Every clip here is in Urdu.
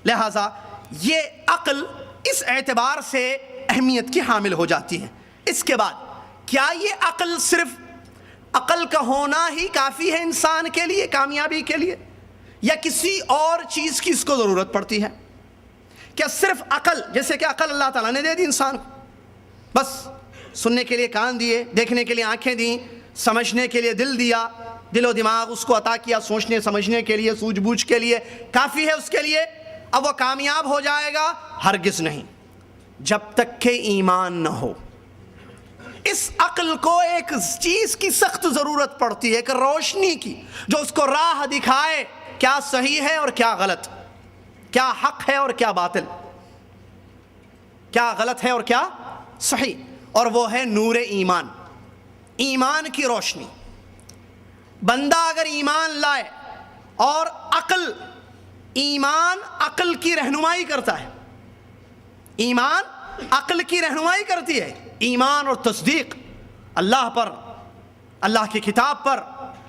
لہٰذا یہ عقل اس اعتبار سے اہمیت کی حامل ہو جاتی ہے۔ اس کے بعد کیا یہ عقل صرف عقل کا ہونا ہی کافی ہے انسان کے لیے کامیابی کے لیے، یا کسی اور چیز کی اس کو ضرورت پڑتی ہے؟ کیا صرف عقل، جیسے کہ عقل اللہ تعالیٰ نے دے دی انسان کو، بس سننے کے لیے کان دیے، دیکھنے کے لیے آنکھیں دیں، سمجھنے کے لیے دل دیا، دل و دماغ اس کو عطا کیا سوچنے سمجھنے کے لیے، سوجھ بوجھ کے لیے، کافی ہے اس کے لیے؟ اب وہ کامیاب ہو جائے گا؟ ہرگز نہیں، جب تک کہ ایمان نہ ہو۔ اس عقل کو ایک چیز کی سخت ضرورت پڑتی ہے، ایک روشنی کی، جو اس کو راہ دکھائے کیا صحیح ہے اور کیا غلط، کیا حق ہے اور کیا باطل، کیا غلط ہے اور کیا صحیح، اور وہ ہے نور ایمان، ایمان کی روشنی۔ بندہ اگر ایمان لائے اور ایمان عقل کی رہنمائی کرتا ہے، ایمان عقل کی رہنمائی کرتی ہے، ایمان اور تصدیق اللہ پر، اللہ کی کتاب پر،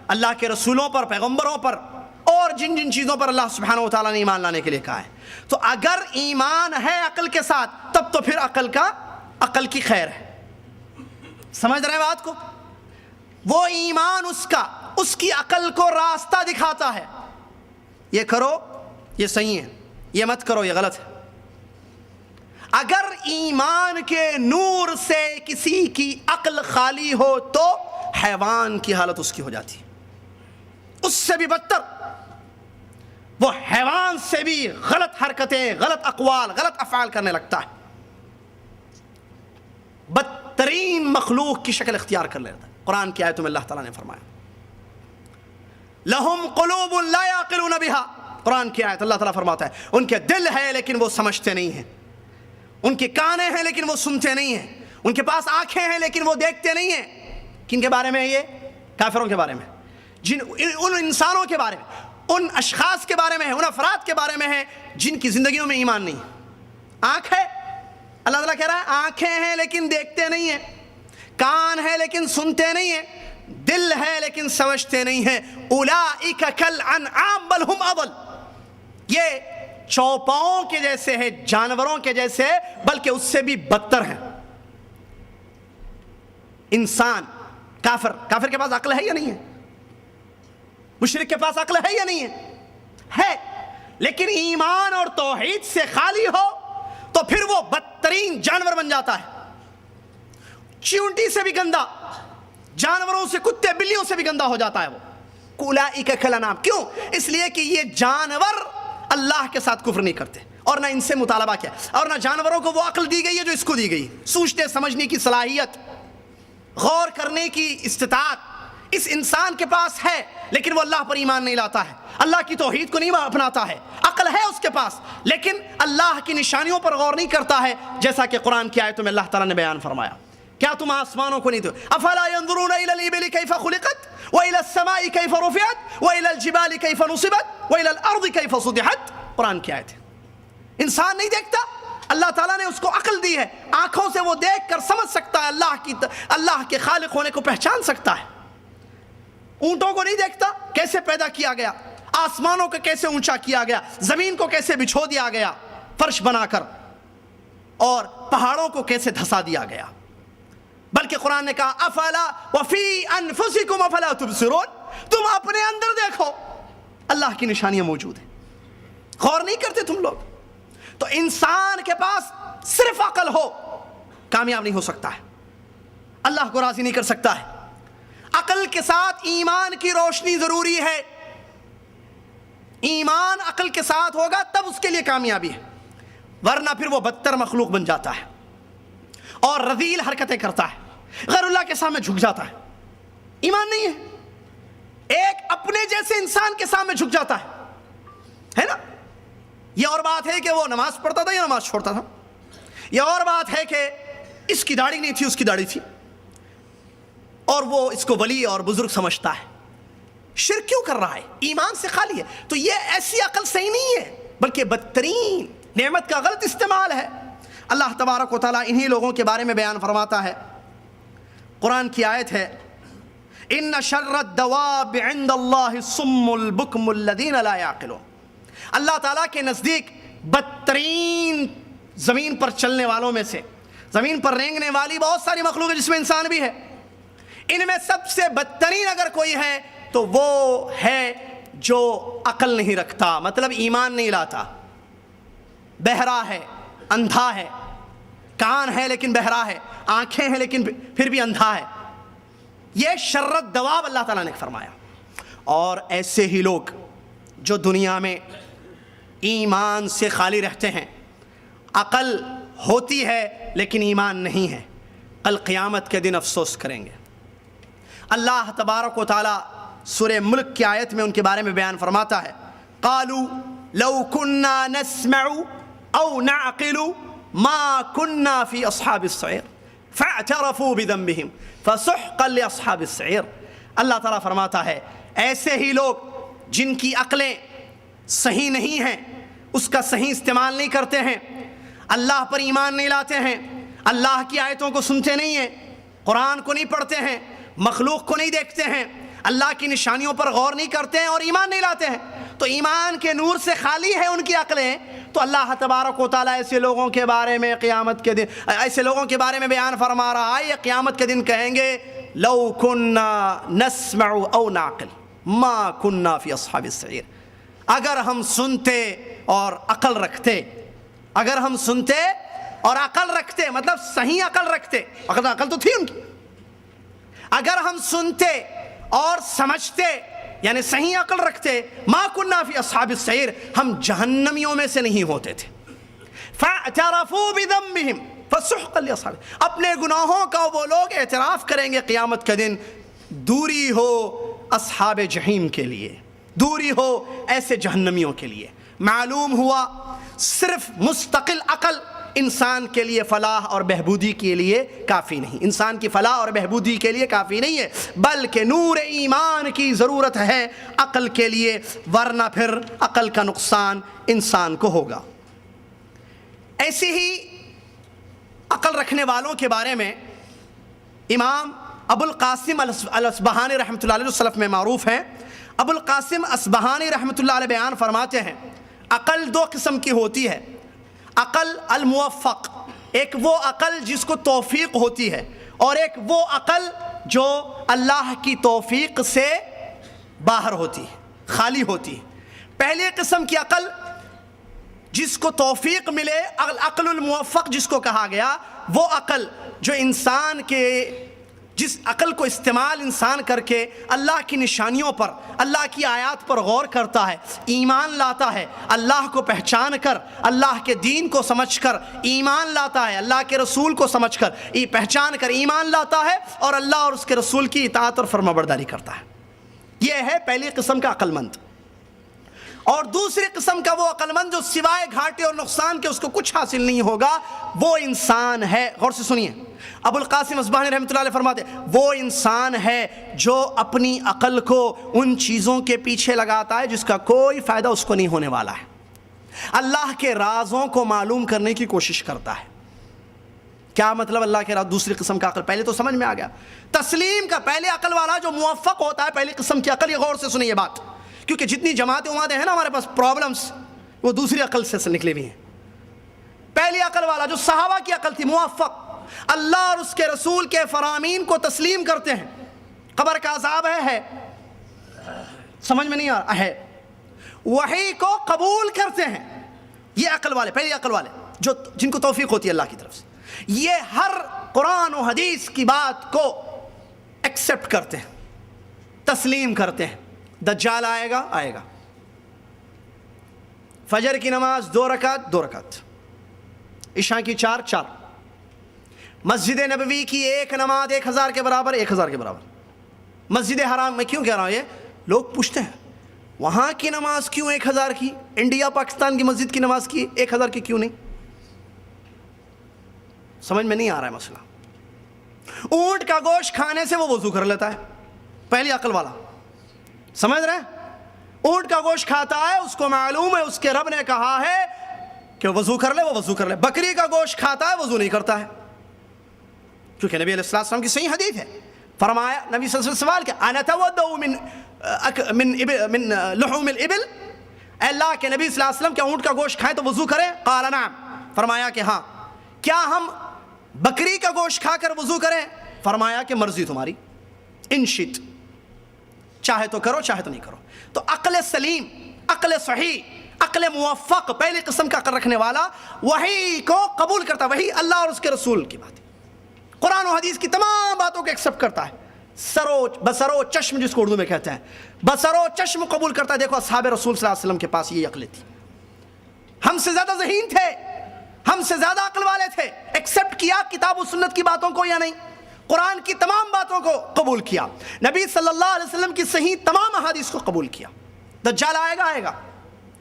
اللہ کے رسولوں پر، پیغمبروں پر، اور جن جن چیزوں پر اللہ سبحانہ و تعالیٰ نے ایمان لانے کے لیے کہا ہے۔ تو اگر ایمان ہے عقل کے ساتھ، تب تو پھر عقل کی خیر ہے۔ سمجھ رہے ہیں بات کو؟ وہ ایمان اس کی عقل کو راستہ دکھاتا ہے، یہ کرو یہ صحیح ہے، یہ مت کرو یہ غلط ہے۔ اگر ایمان کے نور سے کسی کی عقل خالی ہو تو حیوان کی حالت اس کی ہو جاتی ہے، اس سے بھی بدتر، وہ حیوان سے بھی غلط حرکتیں، غلط اقوال، غلط افعال کرنے لگتا ہے، بدترین مخلوق کی شکل اختیار کر لیتا ہے۔ قرآن کی آیتوں میں اللہ تعالیٰ نے فرمایا لَهُمْ قُلُوبٌ لَا يَعْقِلُونَ بِهَا، قرآن کی آیت، اللہ تعالیٰ فرماتا ہے ان کے دل ہے لیکن وہ سمجھتے نہیں ہیں، ان کے کانیں ہیں لیکن وہ سنتے نہیں ہیں، ان کے پاس آنکھیں ہیں لیکن وہ دیکھتے نہیں ہیں۔ کن کے بارے میں؟ یہ کافروں کے بارے میں، ان انسانوں کے بارے میں، ان اشخاص کے بارے میں ہے، ان افراد کے بارے میں ہے جن کی زندگیوں میں ایمان نہیں ہے۔ آنکھ ہے، اللہ تعالیٰ کہہ رہا ہے آنکھیں ہیں لیکن دیکھتے نہیں ہیں، کان ہے لیکن سنتے نہیں ہیں، دل ہے لیکن سمجھتے نہیں ہیں۔ اولئک کالانعام بل ہم اضل، یہ چوپاؤں کے جیسے ہے، جانوروں کے جیسے، بلکہ اس سے بھی بدتر ہیں۔ انسان کافر کے پاس عقل ہے یا نہیں ہے؟ مشرک کے پاس عقل ہے یا نہیں ہے؟ لیکن ایمان اور توحید سے خالی ہو تو پھر وہ بدترین جانور بن جاتا ہے، چیونٹی سے بھی گندا، جانوروں سے، کتے بلیوں سے بھی گندا ہو جاتا ہے وہ۔ اولئک کالانعام، کیوں؟ اس لیے کہ یہ جانور اللہ کے ساتھ کفر نہیں کرتے، اور نہ ان سے مطالبہ کیا، اور نہ جانوروں کو وہ عقل دی گئی ہے جو اس کو دی گئی، سوچنے سمجھنے کی صلاحیت، غور کرنے کی استطاعت اس انسان کے پاس ہے، لیکن وہ اللہ پر ایمان نہیں لاتا ہے، اللہ کی توحید کو نہیں اپناتا ہے۔ عقل ہے اس کے پاس لیکن اللہ کی نشانیوں پر غور نہیں کرتا ہے، جیسا کہ قرآن کی آیتوں میں اللہ تعالیٰ نے بیان فرمایا۔ کیا تم آسمانوں کو نہیں تو افلا ينظرون الى الابل كيف خلقت والى السماء كيف رفعت والى الجبال كيف نصبت والى الارض كيف سطحت، قرآن کی آیت ہے۔ انسان نہیں دیکھتا، اللہ تعالیٰ نے اس کو عقل دی ہے، آنکھوں سے وہ دیکھ کر سمجھ سکتا ہے، اللہ کے خالق ہونے کو پہچان سکتا ہے۔ اونٹوں کو نہیں دیکھتا، کیسے پیدا کیا گیا، آسمانوں کو کیسے اونچا کیا گیا، زمین کو کیسے بچھو دیا گیا فرش بنا کر، اور پہاڑوں کو کیسے دھسا دیا گیا۔ بلکہ قرآن نے کہا افلا وفی انفسکم افلا تبصرون، تم اپنے اندر دیکھو، اللہ کی نشانیاں موجود ہیں، غور نہیں کرتے تم لوگ۔ تو انسان کے پاس صرف عقل ہو کامیاب نہیں ہو سکتا ہے، اللہ کو راضی نہیں کر سکتا ہے۔ عقل کے ساتھ ایمان کی روشنی ضروری ہے، ایمان عقل کے ساتھ ہوگا تب اس کے لیے کامیابی ہے، ورنہ پھر وہ بدتر مخلوق بن جاتا ہے اور رذیل حرکتیں کرتا ہے، غیر اللہ کے سامنے جھک جاتا ہے۔ ایمان نہیں ہے، ایک اپنے جیسے انسان کے سامنے جھک جاتا ہے نا۔ یہ اور بات ہے کہ وہ نماز پڑھتا تھا یا نماز چھوڑتا تھا، یہ اور بات ہے کہ اس کی داڑھی نہیں تھی اس کی داڑھی تھی، اور وہ اس کو ولی اور بزرگ سمجھتا ہے۔ شرک کیوں کر رہا ہے؟ ایمان سے خالی ہے۔ تو یہ ایسی عقل صحیح نہیں ہے، بلکہ بدترین نعمت کا غلط استعمال ہے۔ اللہ تبارک و تعالیٰ انہی لوگوں کے بارے میں بیان فرماتا ہے، قرآن کی آیت ہے ان شر الدواب عند اللہ الصم البکم الذین لا یعقلون، اللہ تعالیٰ کے نزدیک بدترین زمین پر چلنے والوں میں سے، زمین پر رینگنے والی بہت ساری مخلوق ہے جس میں انسان بھی ہے، ان میں سب سے بدترین اگر کوئی ہے تو وہ ہے جو عقل نہیں رکھتا، مطلب ایمان نہیں لاتا، بہرا ہے، اندھا ہے، کان ہے لیکن بہرا ہے، آنکھیں ہیں لیکن پھر بھی اندھا ہے۔ یہ شرط دواب اللہ تعالیٰ نے فرمایا۔ اور ایسے ہی لوگ جو دنیا میں ایمان سے خالی رہتے ہیں، عقل ہوتی ہے لیکن ایمان نہیں ہے، کل قیامت کے دن افسوس کریں گے۔ اللہ تبارک و تعالیٰ سورہ ملک کی آیت میں ان کے بارے میں بیان فرماتا ہے، قالوا لو كنا نسمع او نعقل ما كنا في اصحاب السعير فاعترفوا بذنبهم فسحقا لاصحاب السعير۔ اللہ تعالیٰ فرماتا ہے ایسے ہی لوگ جن کی عقلیں صحیح نہیں ہیں، اس کا صحیح استعمال نہیں کرتے ہیں، اللہ پر ایمان نہیں لاتے ہیں، اللہ کی آیتوں کو سنتے نہیں ہیں، قرآن کو نہیں پڑھتے ہیں، مخلوق کو نہیں دیکھتے ہیں، اللہ کی نشانیوں پر غور نہیں کرتے ہیں اور ایمان نہیں لاتے ہیں، تو ایمان کے نور سے خالی ہے ان کی عقلیں، تو اللہ تبارک و تعالیٰ ایسے لوگوں کے بارے میں قیامت کے دن ایسے لوگوں کے بارے میں بیان فرما رہا ہے، یہ قیامت کے دن کہیں گے لو كنا نسمع او نعقل ما كنا في اصحاب السعير، اگر ہم سنتے اور عقل رکھتے، اگر ہم سنتے اور عقل رکھتے، مطلب صحیح عقل رکھتے، عقل تو تھی ان کی، اگر ہم سنتے اور سمجھتے یعنی صحیح عقل رکھتے، ما كنا في اصحاب السعير، ہم جہنمیوں میں سے نہیں ہوتے تھے۔ فاعترفوا بذنبهم فسحقا لاصحاب، اپنے گناہوں کا وہ لوگ اعتراف کریں گے قیامت کے دن، دوری ہو اصحاب جہیم کے لیے، دوری ہو ایسے جہنمیوں کے لیے۔ معلوم ہوا صرف مستقل عقل انسان کے لیے فلاح اور بہبودی کے لیے کافی نہیں، انسان کی فلاح اور بہبودی کے لیے کافی نہیں ہے، بلکہ نور ایمان کی ضرورت ہے عقل کے لیے، ورنہ پھر عقل کا نقصان انسان کو ہوگا۔ ایسی ہی عقل رکھنے والوں کے بارے میں امام ابو القاسم الاصبہانی رحمۃ اللہ علیہ، جو سلف میں معروف ہیں، ابو القاسم اصبہانی رحمۃ اللہ علیہ بیان فرماتے ہیں عقل دو قسم کی ہوتی ہے، عقل الموفق، ایک وہ عقل جس کو توفیق ہوتی ہے، اور ایک وہ عقل جو اللہ کی توفیق سے باہر ہوتی ہے، خالی ہوتی ہے۔ پہلی قسم کی عقل جس کو توفیق ملے، عقل الموفق جس کو کہا گیا، وہ عقل جو انسان کے جس عقل کو استعمال انسان کر کے اللہ کی نشانیوں پر، اللہ کی آیات پر غور کرتا ہے، ایمان لاتا ہے، اللہ کو پہچان کر، اللہ کے دین کو سمجھ کر ایمان لاتا ہے، اللہ کے رسول کو سمجھ کر پہچان کر ایمان لاتا ہے، اور اللہ اور اس کے رسول کی اطاعت اور فرمانبرداری کرتا ہے۔ یہ ہے پہلی قسم کا عقل مند۔ اور دوسری قسم کا وہ عقل مند جو سوائے گھاٹے اور نقصان کے اس کو کچھ حاصل نہیں ہوگا، وہ انسان ہے، غور سے سنیے، ابو القاسم اصبہانی رحمۃ اللہ علیہ فرماتے ہیں وہ انسان ہے جو اپنی عقل کو ان چیزوں کے پیچھے لگاتا ہے جس کا کوئی فائدہ اس کو نہیں ہونے والا ہے، اللہ کے رازوں کو معلوم کرنے کی کوشش کرتا ہے۔ کیا مطلب اللہ کے راز؟ دوسری قسم کا عقل، پہلے تو سمجھ میں آ گیا، تسلیم کا پہلے عقل والا جو موفق ہوتا ہے، پہلی قسم کی عقل، یہ غور سے سنیں یہ بات، کیونکہ جتنی جماعتیں وماعتیں ہیں نا ہمارے پاس پرابلمس، وہ دوسری عقل سے نکلے ہوئی ہیں۔ پہلی عقل والا جو صحابہ کی عقل تھی، موفق، اللہ اور اس کے رسول کے فرامین کو تسلیم کرتے ہیں، قبر کا عذاب ہے، سمجھ میں نہیں آ رہا ہے، وحی کو قبول کرتے ہیں، یہ عقل والے، پہلی عقل والے جو جن کو توفیق ہوتی ہے اللہ کی طرف سے، یہ ہر قرآن و حدیث کی بات کو ایکسپٹ کرتے ہیں، تسلیم کرتے ہیں۔ دجال آئے گا، فجر کی نماز 2 رکعت 2 رکعت، عشاء کی 4 4، مسجد نبوی کی ایک نماز 1000 کے برابر، 1000 کے برابر۔ مسجد حرام میں کیوں کہہ رہا ہوں یہ؟ لوگ پوچھتے ہیں وہاں کی نماز کیوں 1000 کی، انڈیا پاکستان کی مسجد کی نماز کی 1000 کی کیوں نہیں؟ سمجھ میں نہیں آ رہا ہے مسئلہ۔ اونٹ کا گوشت کھانے سے وہ وضو کر لیتا ہے، پہلی عقل والا، سمجھ رہے ہیں؟ اونٹ کا گوشت کھاتا ہے، اس کو معلوم ہے اس کے رب نے کہا ہے کہ وضو کر لے، وہ وضو کر لے۔ بکری کا گوشت کھاتا ہے، وضو نہیں کرتا ہے، کیونکہ نبی علیہ السلام کی صحیح حدیث ہے، فرمایا نبی صلی اللہ علیہ وسلم سوال کیا، انا اتودع من لحوم الابل، اے اللہ کے نبی صلی اللہ علیہ وسلم کیا اونٹ کا گوشت کھائیں تو وضو کریں؟ قال نعم، فرمایا کہ ہاں۔ کیا ہم بکری کا گوشت کھا کر وضو کریں؟ فرمایا کہ مرضی تمہاری، ان شئت، چاہے تو کرو چاہے تو نہیں کرو۔ تو عقل سلیم، عقل صحیح، عقل موفق، پہلی قسم کا عقل رکھنے والا وحی کو قبول کرتا ہے، وہی اللہ اور اس کے رسول کی بات ہے، قرآن و حدیث کی تمام باتوں کو ایکسپٹ کرتا ہے، بسرو چشم جس کو اردو میں کہتے ہیں، بسرو چشم قبول کرتا ہے۔ دیکھو اصحاب رسول صلی اللہ علیہ وسلم کے پاس یہ عقل تھی، ہم سے زیادہ ذہین تھے، ہم سے زیادہ عقل والے تھے، ایکسپٹ کیا کتاب و سنت کی باتوں کو یا نہیں، قرآن کی تمام باتوں کو قبول کیا، نبی صلی اللہ علیہ وسلم کی صحیح تمام احادیث کو قبول کیا۔ دجال آئے گا،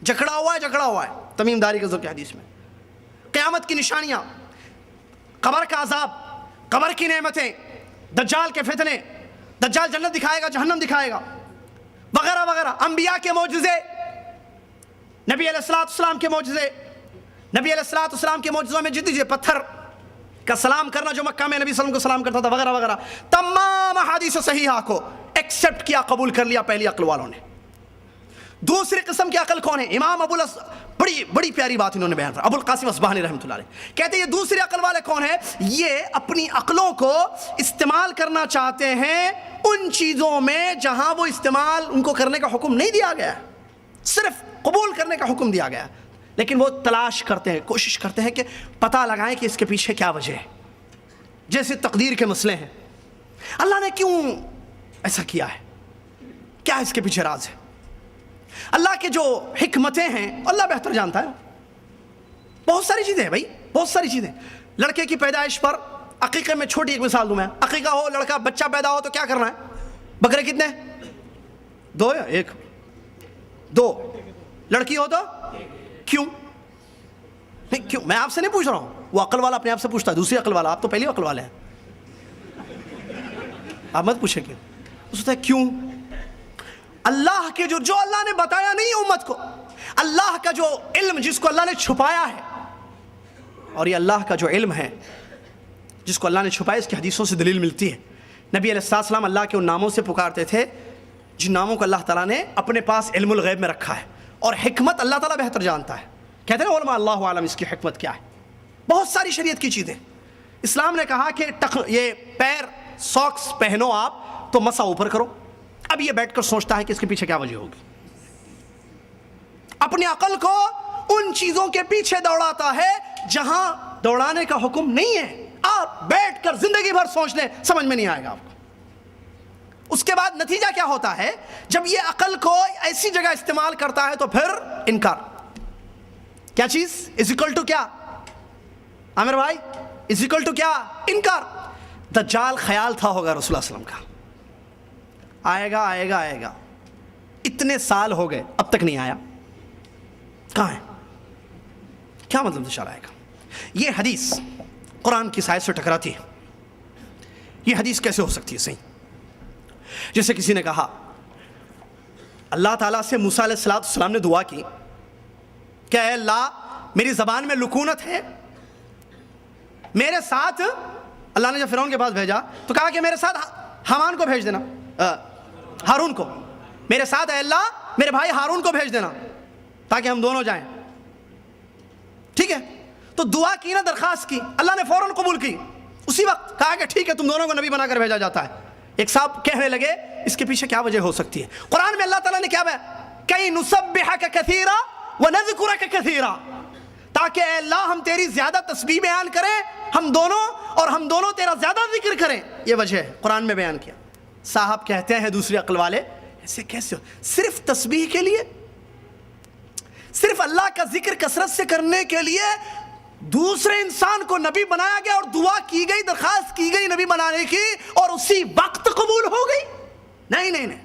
جکڑا ہوا ہے تمیم داری کے ذکر کی حدیث میں، قیامت کی نشانیاں، قبر کا عذاب، قبر کی نعمتیں، دجال کے فتنے، دجال جنت دکھائے گا جہنم دکھائے گا، وغیرہ وغیرہ، انبیاء کے معجزے، نبی علیہ السلام کے معجزے، نبی علیہ السلام کے معجزوں میں جدید پتھر کا سلام کرنا جو مکہ میں نبی صلی اللہ علیہ وسلم کو سلام کرتا تھا، وغیرہ وغیرہ، تمام احادیث صحیحہ کو ایکسپٹ کیا، قبول کر لیا پہلی عقل والوں نے۔ دوسری قسم کی عقل کون ہے؟ امام بڑی پیاری بات انہوں نے بیان فرمائی، ابو القاسم اصبہانی رحمۃ اللہ علیہ کہتے ہیں یہ دوسری عقل والے کون ہیں؟ یہ اپنی عقلوں کو استعمال کرنا چاہتے ہیں ان چیزوں میں جہاں وہ استعمال ان کو کرنے کا حکم نہیں دیا گیا، صرف قبول کرنے کا حکم دیا گیا، لیکن وہ تلاش کرتے ہیں، کوشش کرتے ہیں کہ پتہ لگائیں کہ اس کے پیچھے کیا وجہ ہے۔ جیسے تقدیر کے مسئلے ہیں، اللہ نے کیوں ایسا کیا ہے، کیا اس کے پیچھے راز ہے؟ اللہ کے جو حکمتیں ہیں اللہ بہتر جانتا ہے، بہت ساری چیزیں ہیں بھائی، بہت ساری چیزیں۔ لڑکے کی پیدائش پر عقیقے میں چھوٹی ایک مثال دوں میں، عقیقہ ہو، لڑکا بچہ پیدا ہو تو کیا کرنا ہے؟ بکرے کتنے؟ 2 یا 1؟ 2۔ لڑکی ہو تو کیوں نہیں؟ کیوں؟ میں آپ سے نہیں پوچھ رہا ہوں، وہ عقل والا اپنے آپ سے پوچھتا ہے، دوسری عقل والا، آپ تو پہلی عقل والے ہیں، آپ مت پوچھیں کہ اس ہے کیوں؟ اللہ کے جو اللہ نے بتایا نہیں امت کو، اللہ کا جو علم جس کو اللہ نے چھپایا ہے، اور یہ اللہ کا جو علم ہے جس کو اللہ نے چھپایا، اس کی حدیثوں سے دلیل ملتی ہے۔ نبی علیہ السلام اللہ کے ان ناموں سے پکارتے تھے جن ناموں کو اللہ تعالیٰ نے اپنے پاس علم الغیب میں رکھا ہے، اور حکمت اللہ تعالیٰ بہتر جانتا ہے۔ کہتے ہیں علماء اللہ عالم اس کی حکمت کیا ہے، بہت ساری شریعت کی چیزیں۔ اسلام نے کہا کہ یہ پیر ساکس پہنو آپ تو مسا اوپر کرو، اب یہ بیٹھ کر سوچتا ہے کہ اس کے پیچھے کیا وجہ ہوگی، اپنی عقل کو ان چیزوں کے پیچھے دوڑاتا ہے جہاں دوڑانے کا حکم نہیں ہے۔ آپ بیٹھ کر زندگی بھر سوچ لیں، سمجھ میں نہیں آئے گا آپ کو۔ اس کے بعد نتیجہ کیا ہوتا ہے؟ جب یہ عقل کو ایسی جگہ استعمال کرتا ہے تو پھر انکار۔ کیا چیز از اکول ٹو کیا عامر بھائی؟ از اکول ٹو کیا؟ انکار۔ دجال خیال تھا ہوگا رسول اللہ صلی اللہ علیہ وسلم کا، آئے گا، اتنے سال ہو گئے اب تک نہیں آیا، کہاں ہے؟ کیا مطلب دجال آئے گا؟ یہ حدیث قرآن کی آیت سے ٹکراتی ہے، یہ حدیث کیسے ہو سکتی ہے صحیح؟ جیسے کسی نے کہا اللہ تعالیٰ سے موسیٰ علیہ السلام نے دعا کی کہ اے اللہ میری زبان میں لکونت ہے، میرے ساتھ، اللہ نے جب فرعون کے پاس بھیجا تو کہا کہ میرے ساتھ حامان کو بھیج دینا، ہارون کو، میرے ساتھ اے اللہ میرے بھائی ہارون کو بھیج دینا تاکہ ہم دونوں جائیں، ٹھیک ہے؟ تو دعا کی نا، درخواست کی، اللہ نے فوراً قبول کی، اسی وقت کہا کہ ٹھیک ہے تم دونوں کو نبی بنا کر بھیجا جاتا ہے۔ ایک صاحب کہنے لگے اس کے پیچھے کیا وجہ ہو سکتی ہے؟ قرآن میں اللہ تعالیٰ نے کیا کئی نسبحک کثیرا ونذکرک کثیرا، تاکہ اے اللہ ہم تیری زیادہ تسبیح بیان کریں، ہم دونوں تیرا زیادہ ذکر کریں، یہ وجہ ہے قرآن میں بیان کیا۔ صاحب کہتے ہیں دوسری عقل والے ایسے کیسے ہو؟ صرف تسبیح کے لیے، صرف اللہ کا ذکر کثرت سے کرنے کے لیے دوسرے انسان کو نبی بنایا گیا اور دعا کی گئی، درخواست کی گئی نبی بنانے کی، اور اسی وقت قبول ہو گئی؟ نہیں،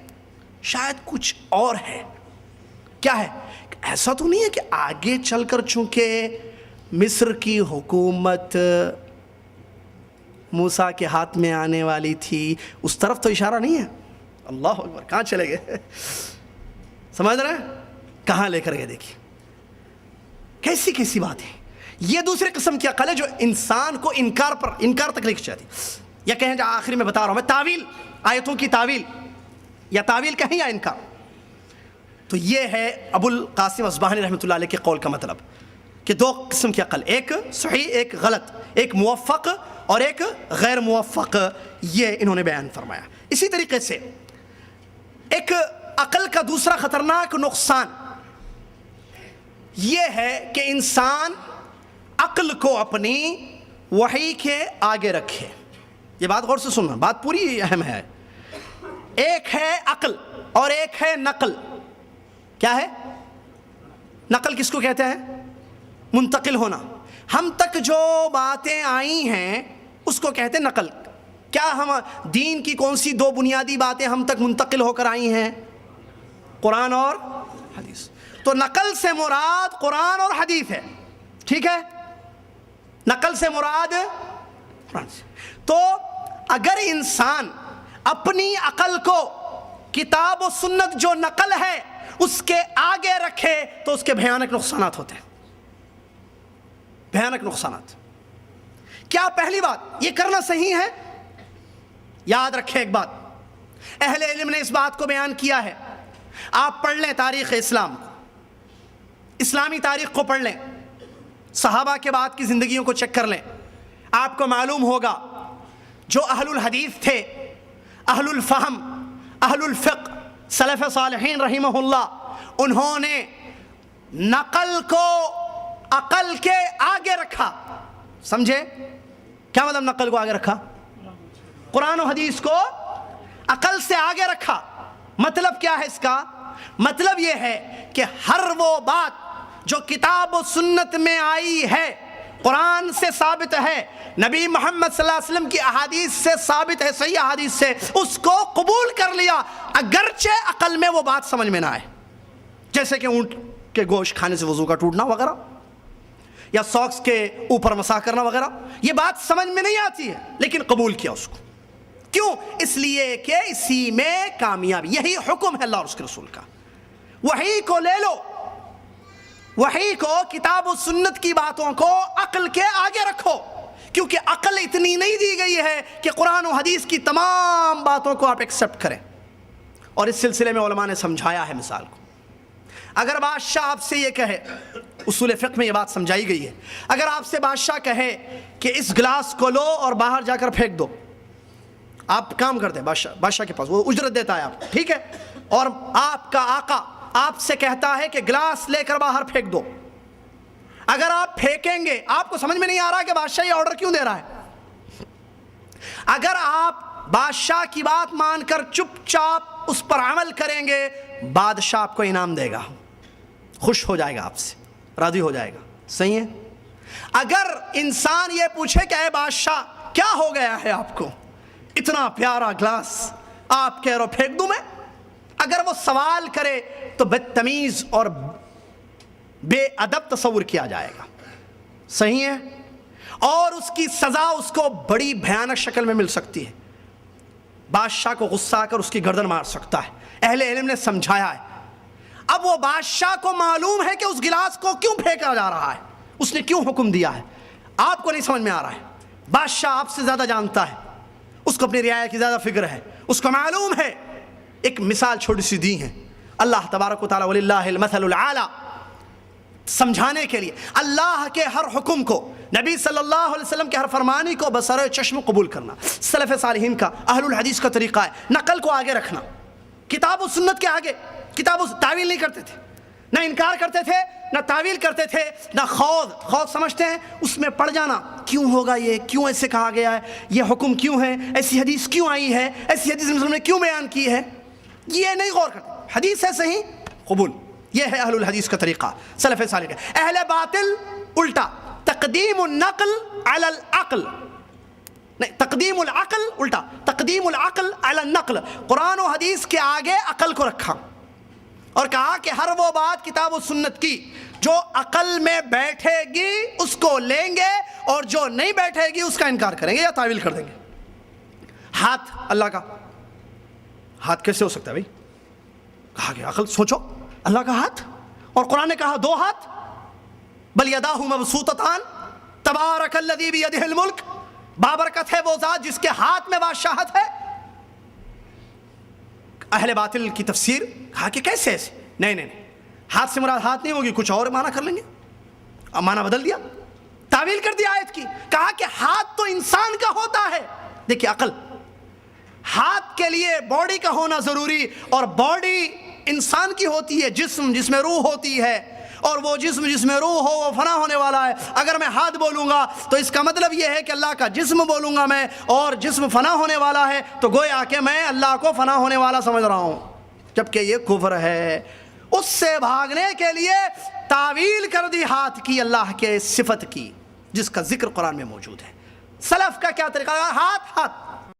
شاید کچھ اور ہے۔ کیا ہے؟ ایسا تو نہیں ہے کہ آگے چل کر چونکہ مصر کی حکومت موسیٰ کے ہاتھ میں آنے والی تھی، اس طرف تو اشارہ نہیں ہے؟ اللہ اکبر، کہاں چلے گئے؟ سمجھ رہے ہیں کہاں لے کر گئے؟ دیکھیے کیسی بات ہے۔ یہ دوسری قسم کی عقل ہے جو انسان کو انکار تک لے کے چاہتی، یا کہیں جو آخری میں بتا رہا ہوں میں، تعویل، آیتوں کی تعویل، یا تعویل کہیں یا انکار۔ تو یہ ہے ابو القاسم اصبہانی رحمۃ اللہ علیہ کے قول کا مطلب کہ دو قسم کی عقل، ایک صحیح ایک غلط، ایک موفق اور ایک غیر موفق، یہ انہوں نے بیان فرمایا۔ اسی طریقے سے ایک عقل کا دوسرا خطرناک نقصان یہ ہے کہ انسان عقل کو اپنی وحی کے آگے رکھے۔ یہ بات غور سے سننا، بات پوری اہم ہے۔ ایک ہے عقل اور ایک ہے نقل۔ کیا ہے نقل؟ کس کو کہتے ہیں؟ منتقل ہونا۔ ہم تک جو باتیں آئی ہیں اس کو کہتے ہیں نقل۔ کیا ہم دین کی کون سی دو بنیادی باتیں ہم تک منتقل ہو کر آئی ہیں؟ قرآن اور حدیث۔ تو نقل سے مراد قرآن اور حدیث ہے، ٹھیک ہے؟ نقل سے مراد قرآن سے۔ تو اگر انسان اپنی عقل کو کتاب و سنت جو نقل ہے اس کے آگے رکھے تو اس کے بھیانک نقصانات ہوتے ہیں، بھیانک نقصانات۔ کیا پہلی بات یہ کرنا صحیح ہے؟ یاد رکھیں ایک بات، اہل علم نے اس بات کو بیان کیا ہے۔ آپ پڑھ لیں تاریخ اسلام کو، اسلامی تاریخ کو پڑھ لیں، صحابہ کے بعد کی زندگیوں کو چیک کر لیں، آپ کو معلوم ہوگا جو اہل الحدیث تھے، اہل الفہم، اہل الفقہ، سلف صالحین رحمہ اللہ، انہوں نے نقل کو عقل کے آگے رکھا۔ سمجھے کیا مطلب نقل کو آگے رکھا؟ قرآن و حدیث کو عقل سے آگے رکھا۔ مطلب کیا ہے اس کا؟ مطلب یہ ہے کہ ہر وہ بات جو کتاب و سنت میں آئی ہے، قرآن سے ثابت ہے، نبی محمد صلی اللہ علیہ وسلم کی احادیث سے ثابت ہے، صحیح احادیث سے، اس کو قبول کر لیا اگرچہ عقل میں وہ بات سمجھ میں نہ آئے۔ جیسے کہ اونٹ کے گوشت کھانے سے وضو کا ٹوٹنا وغیرہ، یا ساکس کے اوپر مسح کرنا وغیرہ، یہ بات سمجھ میں نہیں آتی ہے لیکن قبول کیا اس کو۔ کیوں؟ اس لیے کہ اسی میں کامیابی، یہی حکم ہے اللہ اور اس کے رسول کا۔ وحی کو لے لو، وحی کو، کتاب و سنت کی باتوں کو عقل کے آگے رکھو، کیونکہ عقل اتنی نہیں دی گئی ہے کہ قرآن و حدیث کی تمام باتوں کو آپ ایکسپٹ کریں۔ اور اس سلسلے میں علماء نے سمجھایا ہے مثال کو۔ اگر بادشاہ آپ سے یہ کہے، اصول فقہ میں یہ بات سمجھائی گئی ہے، اگر آپ سے بادشاہ کہے کہ اس گلاس کو لو اور باہر جا کر پھینک دو، آپ کام کرتے ہیں بادشاہ کے پاس، وہ اجرت دیتا ہے آپ، ٹھیک ہے، اور آپ کا آقا آپ سے کہتا ہے کہ گلاس لے کر باہر پھینک دو، اگر آپ پھینکیں گے، آپ کو سمجھ میں نہیں آ رہا کہ بادشاہ یہ آرڈر کیوں دے رہا ہے۔ اگر آپ بادشاہ کی بات مان کر چپ چاپ اس پر عمل کریں گے، بادشاہ آپ کو انعام دے گا، خوش ہو جائے گا، آپ سے راضی ہو جائے گا، صحیح ہے؟ اگر انسان یہ پوچھے کہ اے بادشاہ کیا ہو گیا ہے آپ کو، اتنا پیارا گلاس آپ کہہ رہو پھینک دوں میں، اگر وہ سوال کرے تو بدتمیز اور بے ادب تصور کیا جائے گا، صحیح ہے؟ اور اس کی سزا اس کو بڑی بھیانک شکل میں مل سکتی ہے، بادشاہ کو غصہ آ کر اس کی گردن مار سکتا ہے۔ اہل علم نے سمجھایا ہے۔ اب وہ بادشاہ کو معلوم ہے کہ اس گلاس کو کیوں پھینکا جا رہا ہے، اس نے کیوں حکم دیا ہے، آپ کو نہیں سمجھ میں آ رہا ہے۔ بادشاہ آپ سے زیادہ جانتا ہے، اس کو اپنی رعایا کی زیادہ فکر ہے، اس کو معلوم ہے۔ ایک مثال چھوٹی سی دی ہے اللہ تبارک و تعالی، وللہ المثل الاعلی، سمجھانے کے لیے اللہ کے ہر حکم کو، نبی صلی اللہ علیہ وسلم کے ہر فرمانی کو بسر چشم قبول کرنا سلف صالحین کا، اہل الحدیث کا طریقہ ہے۔ نقل کو آگے رکھنا، کتاب و سنت کے آگے، کتاب و تعویل نہیں کرتے تھے، نہ انکار کرتے تھے، نہ تعویل کرتے تھے، نہ خوض سمجھتے ہیں اس میں پڑ جانا، کیوں ہوگا یہ، کیوں ایسے کہا گیا ہے، یہ حکم کیوں ہے، ایسی حدیث کیوں آئی ہے، ایسی حدیث مسلم نے کیوں بیان کی ہے، یہ نہیں غور کرتے۔ حدیث ہے صحیح، قبول، یہ ہے اہل الحدیث کا طریقہ، سلف صالح کا۔ اہل باطل الٹا، تقدیم النقل علی العقل، نہیں، تقدیم العقل الٹا، تقدیم العقل علی النقل، قرآن و حدیث کے آگے عقل کو رکھا اور کہا کہ ہر وہ بات کتاب و سنت کی جو عقل میں بیٹھے گی اس کو لیں گے، اور جو نہیں بیٹھے گی اس کا انکار کریں گے یا تعویل کر دیں گے۔ ہاتھ، اللہ کا ہاتھ کیسے ہو سکتا ہے بھائی؟ کہا کہ عقل، سوچو، اللہ کا ہاتھ، اور قرآن نے کہا دو ہاتھ، بل یداہ مبسوطتان تبارک الذی بیدہ الملک، بابرکت ہے وہ ذات جس کے ہاتھ میں بادشاہت ہے۔ اہل باطل کی تفسیر، کہا کہ کیسے ایسے، نہیں نہیں نہیں، ہاتھ سے مراد ہاتھ نہیں ہوگی، کچھ اور معنی کر لیں گے. اب معنی بدل دیا، تعویل کر دیا آیت کی، کہا کہ ہاتھ تو انسان کا ہوتا ہے. دیکھیے عقل، ہاتھ کے لیے باڈی کا ہونا ضروری، اور باڈی انسان کی ہوتی ہے، جسم جس میں روح ہوتی ہے، اور وہ جسم جس میں روح ہو وہ فنا ہونے والا ہے. اگر میں ہاتھ بولوں گا تو اس کا مطلب یہ ہے کہ اللہ کا جسم بولوں گا میں، اور جسم فنا ہونے والا ہے، تو گویا کہ میں اللہ کو فنا ہونے والا سمجھ رہا ہوں، جبکہ یہ کفر ہے. اس سے بھاگنے کے لیے تعویل کر دی ہاتھ کی، اللہ کے صفت کی، جس کا ذکر قرآن میں موجود ہے. سلف کا کیا طریقہ؟ ہاتھ ہاتھ